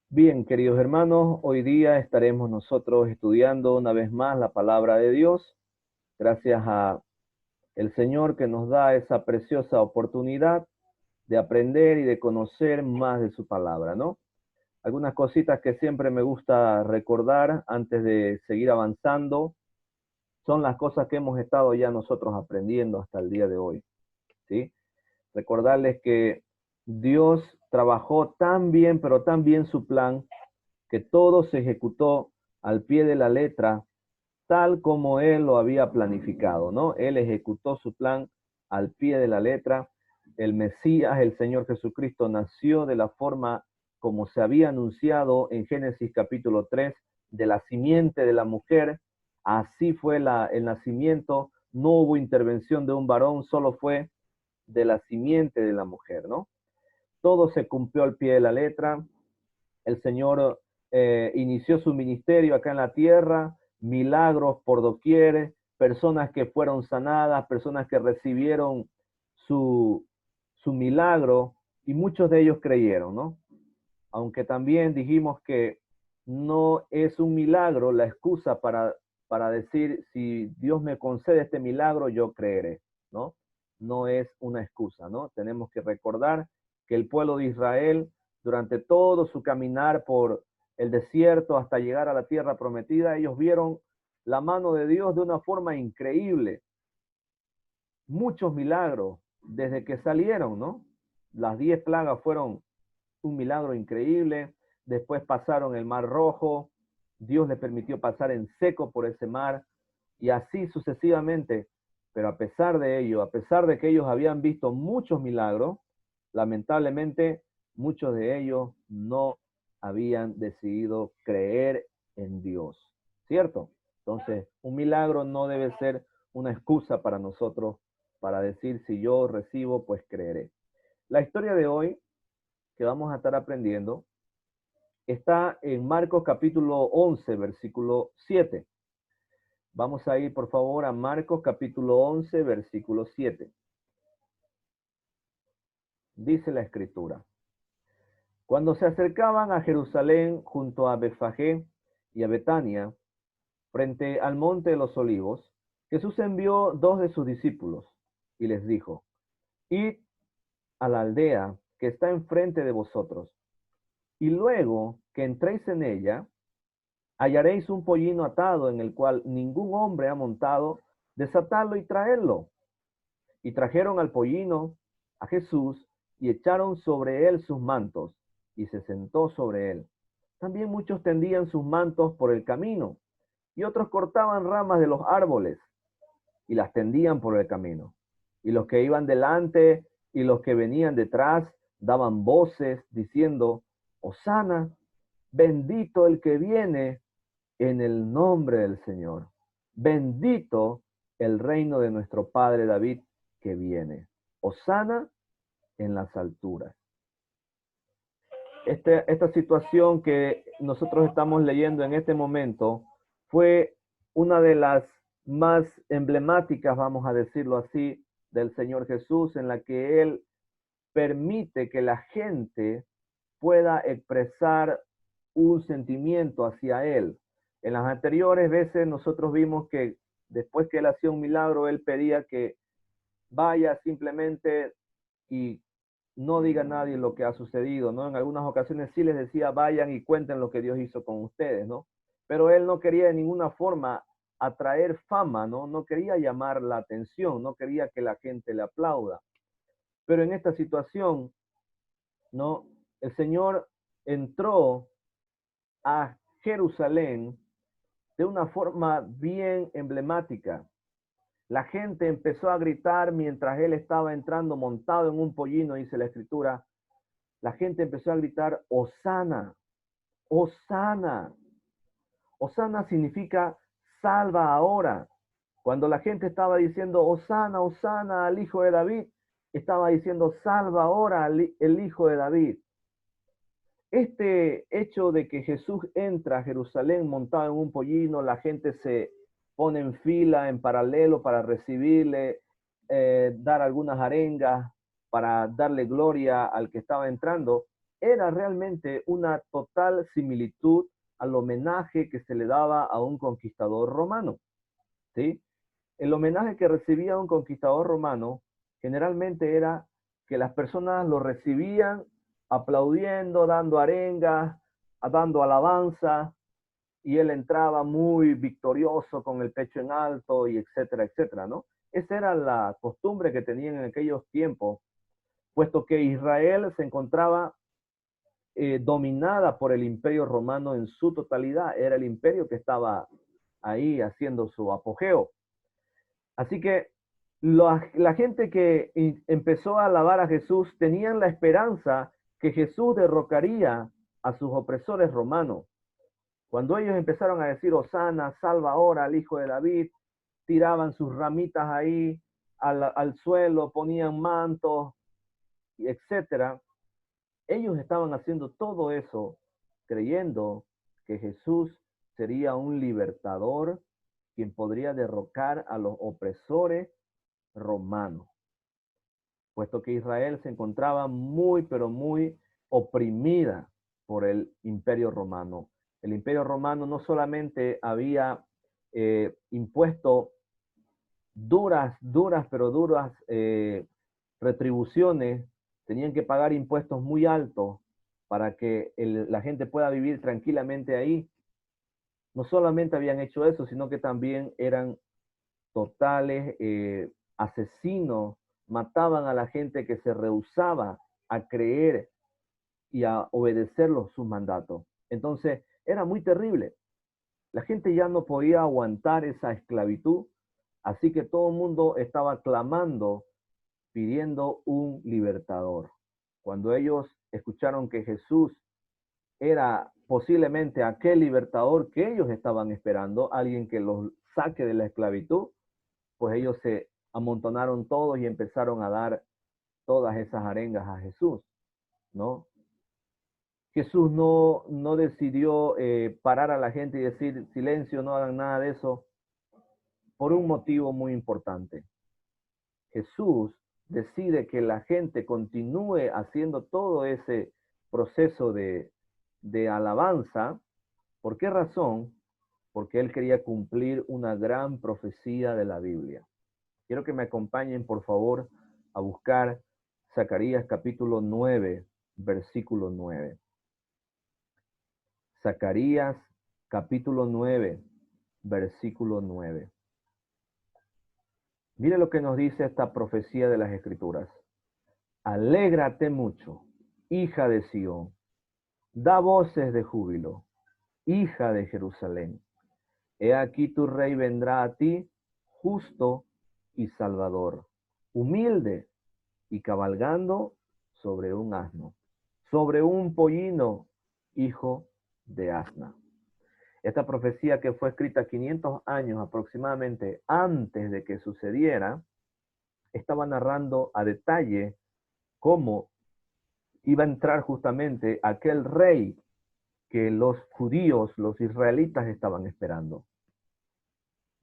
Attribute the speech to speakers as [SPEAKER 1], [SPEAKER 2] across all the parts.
[SPEAKER 1] Bien, queridos hermanos, hoy día estaremos nosotros estudiando una vez más la palabra de Dios, gracias a el Señor que nos da esa preciosa oportunidad de aprender y de conocer más de su palabra, ¿no? Algunas cositas que siempre me gusta recordar antes de seguir avanzando son las cosas que hemos estado ya nosotros aprendiendo hasta el día de hoy, ¿sí? Recordarles que Dios trabajó tan bien, pero tan bien su plan, que todo se ejecutó al pie de la letra, tal como Él lo había planificado, ¿no? Él ejecutó su plan al pie de la letra. El Mesías, el Señor Jesucristo, nació de la forma como se había anunciado en Génesis capítulo 3, de la simiente de la mujer. Así fue el nacimiento, no hubo intervención de un varón, solo fue de la simiente de la mujer, ¿no? Todo se cumplió al pie de la letra. El Señor inició su ministerio acá en la tierra, milagros por doquier, personas que fueron sanadas, personas que recibieron su, su milagro y muchos de ellos creyeron, ¿no? Aunque también dijimos que no es un milagro la excusa para decir, si Dios me concede este milagro, yo creeré, ¿no? No es una excusa, ¿no? Tenemos que recordar que el pueblo de Israel, durante todo su caminar por el desierto hasta llegar a la tierra prometida, ellos vieron la mano de Dios de una forma increíble. Muchos milagros desde que salieron, ¿no? Las 10 plagas fueron un milagro increíble. Después pasaron el Mar Rojo, Dios les permitió pasar en seco por ese mar y así sucesivamente. Pero a pesar de ello, a pesar de que ellos habían visto muchos milagros, lamentablemente muchos de ellos no habían decidido creer en Dios, ¿cierto? Entonces, un milagro no debe ser una excusa para nosotros para decir, si yo recibo, pues creeré. La historia de hoy que vamos a estar aprendiendo está en Marcos capítulo 11, versículo 7. Vamos a ir, por favor, a Marcos capítulo 11, versículo 7. Dice la escritura: Cuando se acercaban a Jerusalén junto a Betfagé y a Betania, frente al monte de los olivos, Jesús envió dos de sus discípulos y les dijo: Id a la aldea que está enfrente de vosotros, y luego que entréis en ella, hallaréis un pollino atado en el cual ningún hombre ha montado, desatarlo y traerlo. Y trajeron al pollino a Jesús y echaron sobre él sus mantos, y se sentó sobre él. También muchos tendían sus mantos por el camino, y otros cortaban ramas de los árboles y las tendían por el camino. Y los que iban delante y los que venían detrás daban voces diciendo: Hosana, bendito el que viene en el nombre del Señor. Bendito el reino de nuestro Padre David que viene. Hosana en las alturas. Esta situación que nosotros estamos leyendo en este momento fue una de las más emblemáticas, vamos a decirlo así, del Señor Jesús, en la que Él permite que la gente pueda expresar un sentimiento hacia Él. En las anteriores veces nosotros vimos que después que Él hacía un milagro, Él pedía que vaya simplemente y no diga a nadie lo que ha sucedido, ¿no? En algunas ocasiones sí les decía, vayan y cuenten lo que Dios hizo con ustedes, ¿no? Pero Él no quería de ninguna forma atraer fama, ¿no? No quería llamar la atención, no quería que la gente le aplauda. Pero en esta situación, ¿no? El Señor entró a Jerusalén de una forma bien emblemática. La gente empezó a gritar mientras él estaba entrando montado en un pollino, dice la escritura. La gente empezó a gritar: Hosana, Hosana. Hosana significa salva ahora. Cuando la gente estaba diciendo Hosana, Hosana al hijo de David, estaba diciendo salva ahora el hijo de David. Este hecho de que Jesús entra a Jerusalén montado en un pollino, la gente se pone en fila, en paralelo para recibirle, dar algunas arengas para darle gloria al que estaba entrando. era realmente una total similitud al homenaje que se le daba a un conquistador romano, ¿sí? El homenaje que recibía un conquistador romano generalmente era que las personas lo recibían aplaudiendo, dando arengas, dando alabanza, y él entraba muy victorioso con el pecho en alto y etcétera, etcétera, ¿no? Esa era la costumbre que tenían en aquellos tiempos, puesto que Israel se encontraba dominada por el imperio romano en su totalidad. Era el imperio que estaba ahí haciendo su apogeo. Así que la gente que empezó a alabar a Jesús tenían la esperanza que Jesús derrocaría a sus opresores romanos. Cuando ellos empezaron a decir, Hosana, salva ahora al hijo de David, tiraban sus ramitas ahí al suelo, ponían mantos, etcétera. Ellos estaban haciendo todo eso creyendo que Jesús sería un libertador quien podría derrocar a los opresores romanos, puesto que Israel se encontraba muy, pero muy oprimida por el imperio romano. El imperio romano no solamente había impuesto duras retribuciones, tenían que pagar impuestos muy altos para que la gente pueda vivir tranquilamente ahí. No solamente habían hecho eso, sino que también eran totales asesinos, mataban a la gente que se rehusaba a creer y a obedecer sus mandatos. Entonces, era muy terrible. La gente ya no podía aguantar esa esclavitud, así que todo el mundo estaba clamando, pidiendo un libertador. Cuando ellos escucharon que Jesús era posiblemente aquel libertador que ellos estaban esperando, alguien que los saque de la esclavitud, pues ellos se amontonaron todos y empezaron a dar todas esas arengas a Jesús, ¿no? Jesús no decidió parar a la gente y decir, silencio, no hagan nada de eso, por un motivo muy importante. Jesús decide que la gente continúe haciendo todo ese proceso de alabanza. ¿Por qué razón? Porque él quería cumplir una gran profecía de la Biblia. Quiero que me acompañen, por favor, a buscar Zacarías capítulo 9, versículo 9. Zacarías capítulo 9, versículo 9. Mire lo que nos dice esta profecía de las Escrituras. Alégrate mucho, hija de Sión, da voces de júbilo, hija de Jerusalén. He aquí tu rey vendrá a ti, justo y salvador, humilde y cabalgando sobre un asno, sobre un pollino, hijo de asna. Esta profecía, que fue escrita 500 años aproximadamente antes de que sucediera, estaba narrando a detalle cómo iba a entrar justamente aquel rey que los judíos, los israelitas estaban esperando.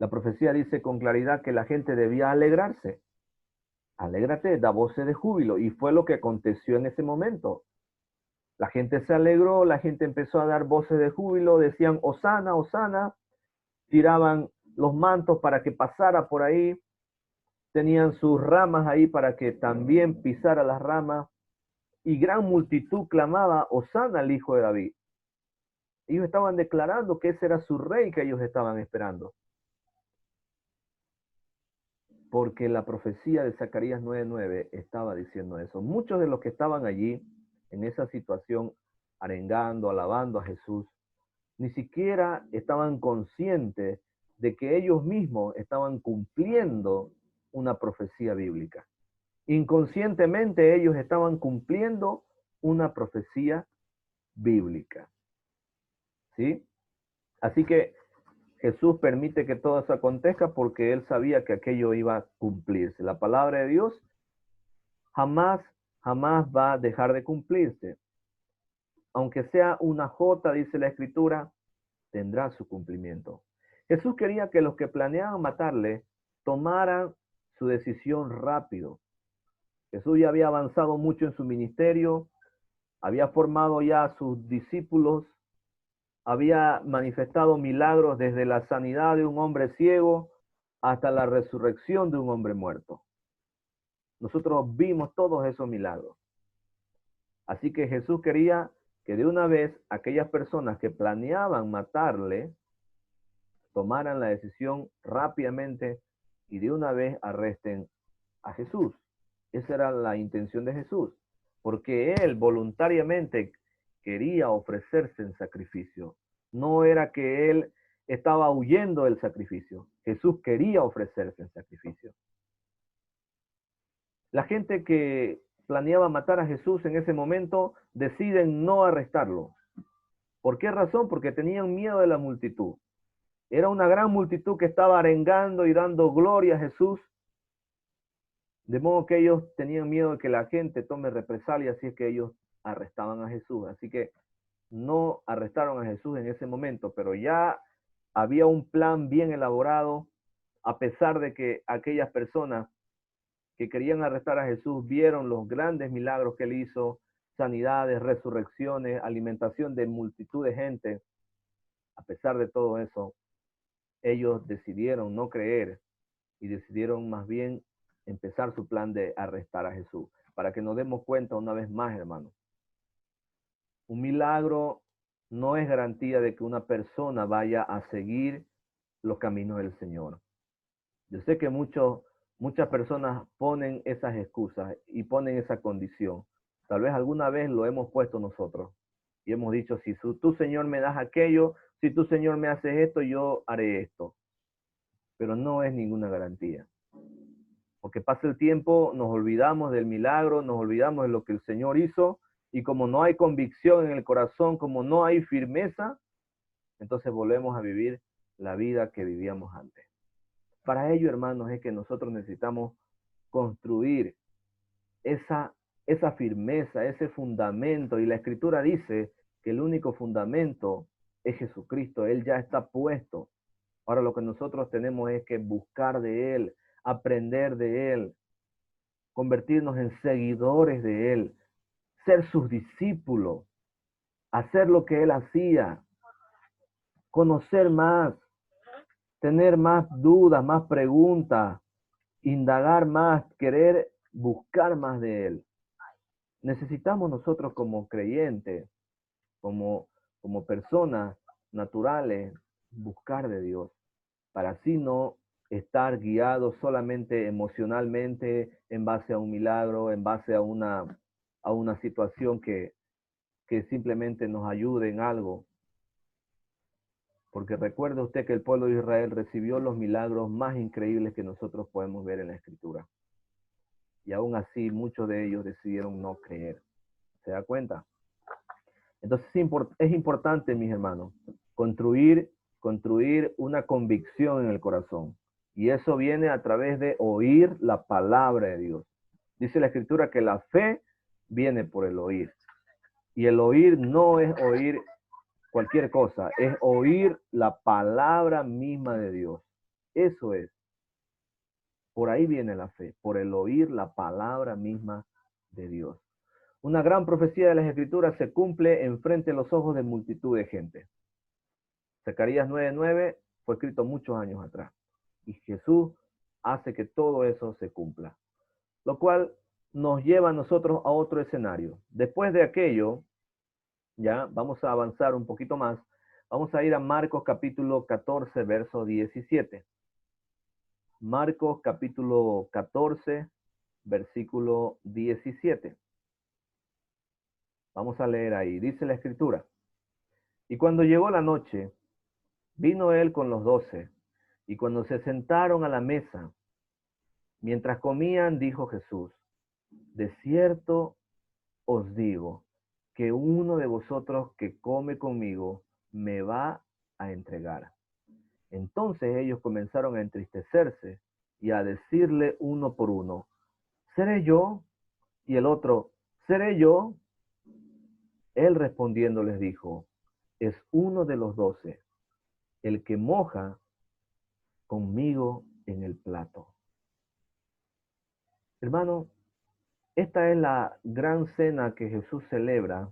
[SPEAKER 1] La profecía dice con claridad que la gente debía alegrarse. Alégrate, da voces de júbilo. Y fue lo que aconteció en ese momento. La gente se alegró, la gente empezó a dar voces de júbilo, decían, Hosana, Hosana, tiraban los mantos para que pasara por ahí, tenían sus ramas ahí para que también pisara las ramas, y gran multitud clamaba, Hosana al hijo de David. Ellos estaban declarando que ese era su rey que ellos estaban esperando. Porque la profecía de Zacarías 9:9 estaba diciendo eso. Muchos de los que estaban allí, en esa situación, arengando, alabando a Jesús, ni siquiera estaban conscientes de que ellos mismos estaban cumpliendo una profecía bíblica. Inconscientemente ellos estaban cumpliendo una profecía bíblica. ¿Sí? Así que Jesús permite que todo eso acontezca porque él sabía que aquello iba a cumplirse. La palabra de Dios jamás va a dejar de cumplirse. Aunque sea una jota, dice la Escritura, tendrá su cumplimiento. Jesús quería que los que planeaban matarle tomaran su decisión rápido. Jesús ya había avanzado mucho en su ministerio, había formado ya a sus discípulos, había manifestado milagros desde la sanidad de un hombre ciego hasta la resurrección de un hombre muerto. Nosotros vimos todos esos milagros. Así que Jesús quería que de una vez aquellas personas que planeaban matarle tomaran la decisión rápidamente y de una vez arresten a Jesús. Esa era la intención de Jesús, porque él voluntariamente quería ofrecerse en sacrificio. No era que él estaba huyendo del sacrificio. Jesús quería ofrecerse en sacrificio. La gente que planeaba matar a Jesús en ese momento deciden no arrestarlo. ¿Por qué razón? Porque tenían miedo de la multitud. Era una gran multitud que estaba arengando y dando gloria a Jesús. De modo que ellos tenían miedo de que la gente tome represalias si es que ellos arrestaban a Jesús. Así que no arrestaron a Jesús en ese momento, pero ya había un plan bien elaborado, a pesar de que aquellas personas que querían arrestar a Jesús vieron los grandes milagros que él hizo, sanidades, resurrecciones, alimentación de multitud de gente. A pesar de todo eso, ellos decidieron no creer y decidieron más bien empezar su plan de arrestar a Jesús. Para que nos demos cuenta una vez más, hermanos. Un milagro no es garantía de que una persona vaya a seguir los caminos del Señor. Yo sé que muchas personas ponen esas excusas y ponen esa condición. Tal vez alguna vez lo hemos puesto nosotros y hemos dicho, si tú, Señor, me das aquello, si tú, Señor, me haces esto, yo haré esto. Pero no es ninguna garantía. Porque pasa el tiempo, nos olvidamos del milagro, nos olvidamos de lo que el Señor hizo, y como no hay convicción en el corazón, como no hay firmeza, entonces volvemos a vivir la vida que vivíamos antes. Para ello, hermanos, es que nosotros necesitamos construir esa firmeza, ese fundamento, y la Escritura dice que el único fundamento es Jesucristo. Él ya está puesto. Ahora lo que nosotros tenemos es que buscar de Él, aprender de Él, convertirnos en seguidores de Él, ser sus discípulos, hacer lo que Él hacía, conocer más, tener más dudas, más preguntas, indagar más, querer buscar más de Él. Necesitamos nosotros como creyentes, como personas naturales, buscar de Dios, para así no estar guiados solamente emocionalmente en base a un milagro, en base a una situación que simplemente nos ayude en algo. Porque recuerde usted que el pueblo de Israel recibió los milagros más increíbles que nosotros podemos ver en la Escritura. Y aún así muchos de ellos decidieron no creer. ¿Se da cuenta? Entonces es importante, mis hermanos, construir una convicción en el corazón. Y eso viene a través de oír la palabra de Dios. Dice la Escritura que la fe viene por el oír. Y el oír no es oír cualquier cosa, es oír la palabra misma de Dios. Eso es. Por ahí viene la fe, por el oír la palabra misma de Dios. Una gran profecía de las Escrituras se cumple enfrente de los ojos de multitud de gente. Zacarías 9:9 fue escrito muchos años atrás. Y Jesús hace que todo eso se cumpla. Lo cual nos lleva a nosotros a otro escenario. Después de aquello, ya vamos a avanzar un poquito más. Vamos a ir a Marcos capítulo 14, verso 17. Marcos capítulo 14, versículo 17. Vamos a leer ahí. Dice la Escritura. Y cuando llegó la noche, vino él con los 12, y cuando se sentaron a la mesa, mientras comían, dijo Jesús, de cierto os digo, que uno de vosotros que come conmigo me va a entregar. Entonces ellos comenzaron a entristecerse y a decirle uno por uno, ¿seré yo? Y el otro, ¿seré yo? Él respondiendo les dijo, es uno de los 12, el que moja conmigo en el plato. Hermano, Esta es la gran cena que Jesús celebra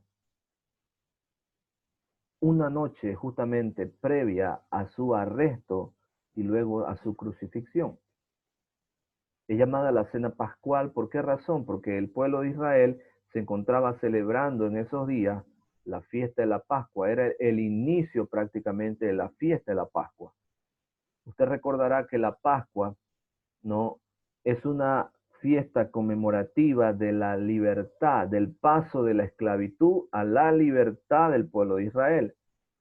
[SPEAKER 1] una noche justamente previa a su arresto y luego a su crucifixión. Es llamada la cena pascual. ¿Por qué razón? Porque el pueblo de Israel se encontraba celebrando en esos días la fiesta de la Pascua. Era el inicio prácticamente de la fiesta de la Pascua. Usted recordará que la Pascua no es una fiesta conmemorativa de la libertad, del paso de la esclavitud a la libertad del pueblo de Israel.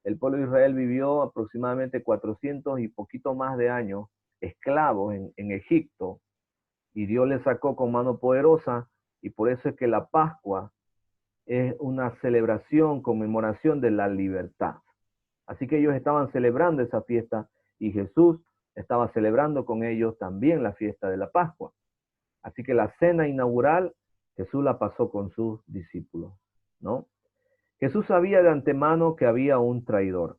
[SPEAKER 1] El pueblo de Israel vivió aproximadamente 400 y poquito más de años esclavos en Egipto, y Dios les sacó con mano poderosa, y por eso es que la Pascua es una celebración, conmemoración de la libertad. Así que ellos estaban celebrando esa fiesta y Jesús estaba celebrando con ellos también la fiesta de la Pascua. Así que la cena inaugural Jesús la pasó con sus discípulos, ¿no? Jesús sabía de antemano que había un traidor.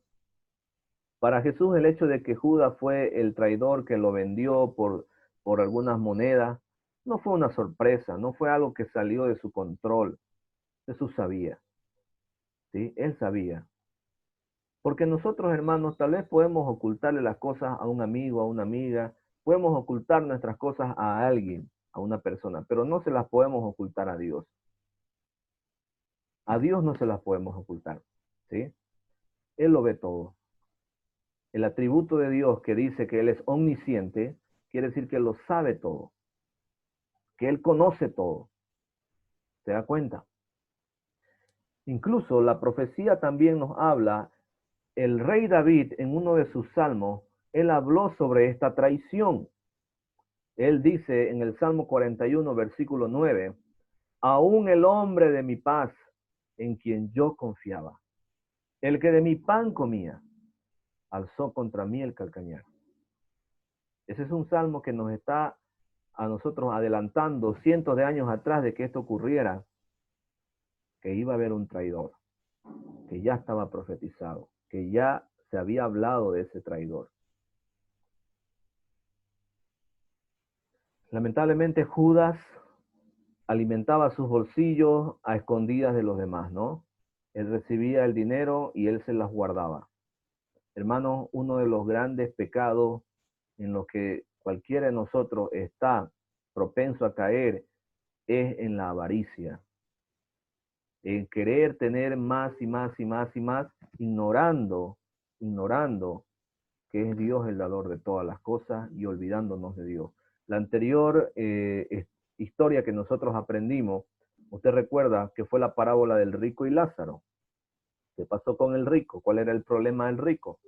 [SPEAKER 1] Para Jesús el hecho de que Judas fue el traidor que lo vendió por algunas monedas no fue una sorpresa, no fue algo que salió de su control. Jesús sabía, ¿sí? Él sabía. Porque nosotros, hermanos, tal vez podemos ocultarle las cosas a un amigo, a una amiga, podemos ocultar nuestras cosas a alguien, a una persona, pero no se las podemos ocultar a Dios. A Dios no se las podemos ocultar, ¿sí? Él lo ve todo. El atributo de Dios que dice que Él es omnisciente, quiere decir que lo sabe todo, que Él conoce todo. ¿Se da cuenta? Incluso la profecía también nos habla. El rey David, en uno de sus salmos, él habló sobre esta traición. Él dice en el Salmo 41, versículo 9, aún el hombre de mi paz, en quien yo confiaba, el que de mi pan comía, alzó contra mí el calcañar. Ese es un salmo que nos está a nosotros adelantando cientos de años atrás de que esto ocurriera, que iba a haber un traidor, que ya estaba profetizado, que ya se había hablado de ese traidor. Lamentablemente Judas alimentaba sus bolsillos a escondidas de los demás, ¿no? Él recibía el dinero y él se las guardaba. Hermanos, uno de los grandes pecados en los que cualquiera de nosotros está propenso a caer es en la avaricia, en querer tener más y más y más y más, ignorando que es Dios el dador de todas las cosas y olvidándonos de Dios. La anterior historia que nosotros aprendimos, usted recuerda que fue la parábola del rico y Lázaro. ¿Qué pasó con el rico? ¿Cuál era el problema del rico?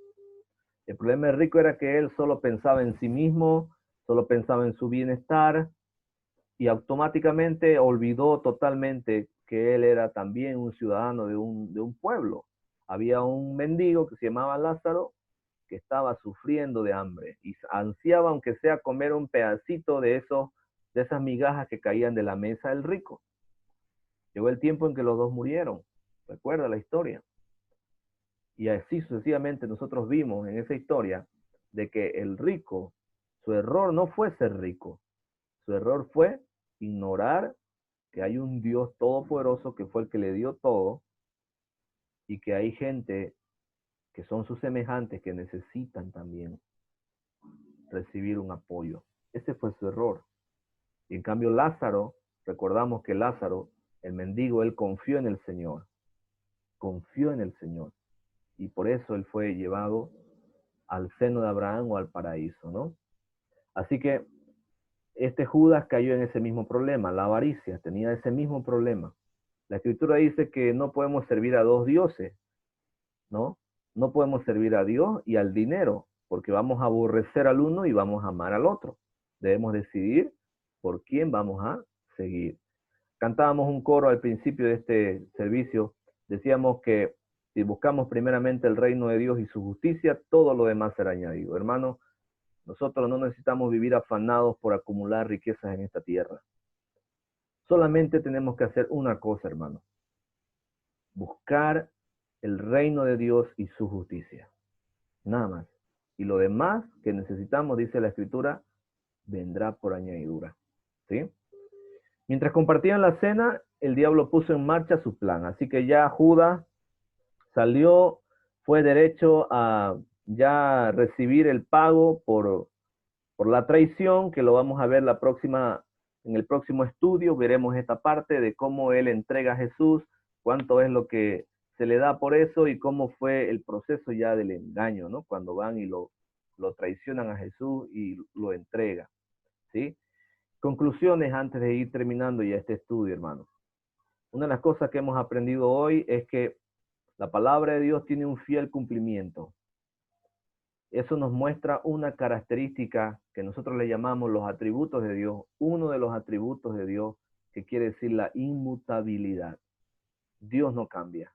[SPEAKER 1] El problema del rico era que él solo pensaba en sí mismo, solo pensaba en su bienestar y automáticamente olvidó totalmente que él era también un ciudadano de un pueblo. Había un mendigo que se llamaba Lázaro, que estaba sufriendo de hambre y ansiaba, aunque sea, comer un pedacito de esas migajas que caían de la mesa del rico. Llegó el tiempo en que los dos murieron. Recuerda la historia. Y así sucesivamente nosotros vimos en esa historia de que el rico, su error no fue ser rico, su error fue ignorar que hay un Dios todopoderoso que fue el que le dio todo y que hay gente que son sus semejantes que necesitan también recibir un apoyo. Ese fue su error. Y en cambio Lázaro, recordamos que Lázaro, el mendigo, él confió en el Señor. Confió en el Señor. Y por eso él fue llevado al seno de Abraham o al paraíso, ¿no? Así que este Judas cayó en ese mismo problema, la avaricia, tenía ese mismo problema. La Escritura dice que no podemos servir a dos dioses, ¿no? No podemos servir a Dios y al dinero, porque vamos a aborrecer al uno y vamos a amar al otro. Debemos decidir por quién vamos a seguir. Cantábamos un coro al principio de este servicio, decíamos que si buscamos primeramente el reino de Dios y su justicia, todo lo demás será añadido. Hermano, nosotros no necesitamos vivir afanados por acumular riquezas en esta tierra. Solamente tenemos que hacer una cosa, hermano. Buscar el reino de Dios y su justicia. Nada más. Y lo demás que necesitamos, dice la Escritura, vendrá por añadidura. ¿Sí? Mientras compartían la cena, el diablo puso en marcha su plan. Así que ya Judas salió, fue derecho a ya recibir el pago por la traición, que lo vamos a ver en el próximo estudio. Veremos esta parte de cómo él entrega a Jesús, cuánto es lo que se le da por eso y cómo fue el proceso ya del engaño, ¿no? Cuando van y lo traicionan a Jesús y lo entregan, ¿sí? Conclusiones antes de ir terminando ya este estudio, hermano. Una de las cosas que hemos aprendido hoy es que la palabra de Dios tiene un fiel cumplimiento. Eso nos muestra una característica que nosotros le llamamos los atributos de Dios, uno de los atributos de Dios que quiere decir la inmutabilidad. Dios no cambia,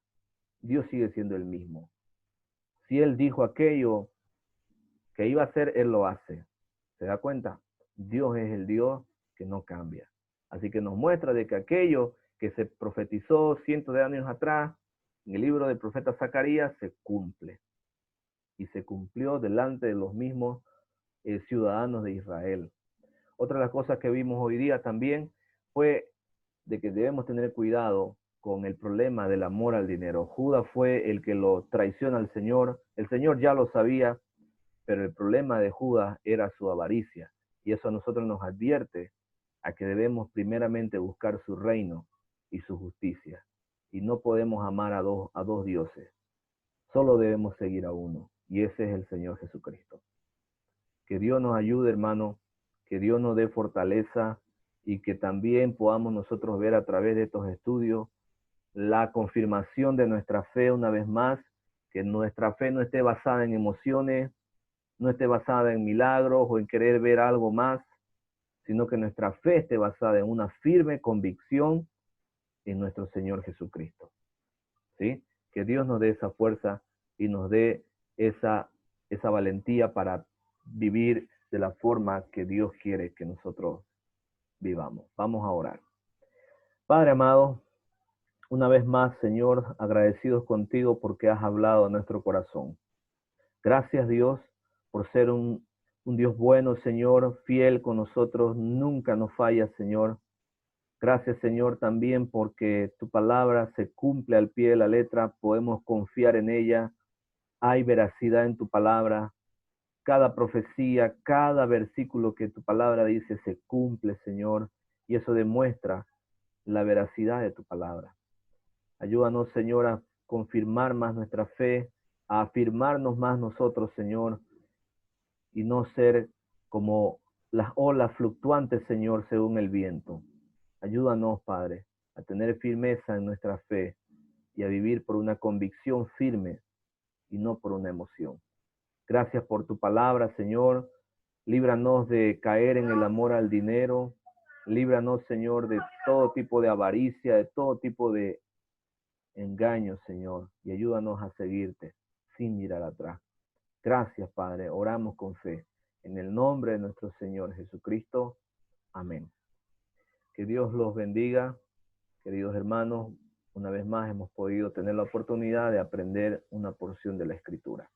[SPEAKER 1] Dios sigue siendo el mismo. Si Él dijo aquello que iba a hacer, Él lo hace. ¿Se da cuenta? Dios es el Dios que no cambia. Así que nos muestra de que aquello que se profetizó cientos de años atrás en el libro del profeta Zacarías se cumple. Y se cumplió delante de los mismos ciudadanos de Israel. Otra de las cosas que vimos hoy día también fue de que debemos tener cuidado con el problema del amor al dinero. Judas fue el que lo traiciona al Señor. El Señor ya lo sabía, pero el problema de Judas era su avaricia. Y eso a nosotros nos advierte a que debemos primeramente buscar su reino y su justicia. Y no podemos amar a dos dioses. Solo debemos seguir a uno. Y ese es el Señor Jesucristo. Que Dios nos ayude, hermano, que Dios nos dé fortaleza y que también podamos nosotros ver a través de estos estudios la confirmación de nuestra fe una vez más, que nuestra fe no esté basada en emociones, no esté basada en milagros o en querer ver algo más, sino que nuestra fe esté basada en una firme convicción en nuestro Señor Jesucristo. ¿Sí? Que Dios nos dé esa fuerza y nos dé esa valentía para vivir de la forma que Dios quiere que nosotros vivamos. Vamos a orar. Padre amado, una vez más, Señor, agradecidos contigo porque has hablado a nuestro corazón. Gracias, Dios, por ser un Dios bueno, Señor, fiel con nosotros, nunca nos fallas, Señor. Gracias, Señor, también porque tu palabra se cumple al pie de la letra, podemos confiar en ella, hay veracidad en tu palabra, cada profecía, cada versículo que tu palabra dice se cumple, Señor, y eso demuestra la veracidad de tu palabra. Ayúdanos, Señor, a confirmar más nuestra fe, a afirmarnos más nosotros, Señor, y no ser como las olas fluctuantes, Señor, según el viento. Ayúdanos, Padre, a tener firmeza en nuestra fe y a vivir por una convicción firme y no por una emoción. Gracias por tu palabra, Señor. Líbranos de caer en el amor al dinero. Líbranos, Señor, de todo tipo de avaricia, de todo tipo de engaño, Señor. Y ayúdanos a seguirte sin mirar atrás. Gracias, Padre. Oramos con fe. En el nombre de nuestro Señor Jesucristo. Amén. Que Dios los bendiga. Queridos hermanos, una vez más hemos podido tener la oportunidad de aprender una porción de la Escritura.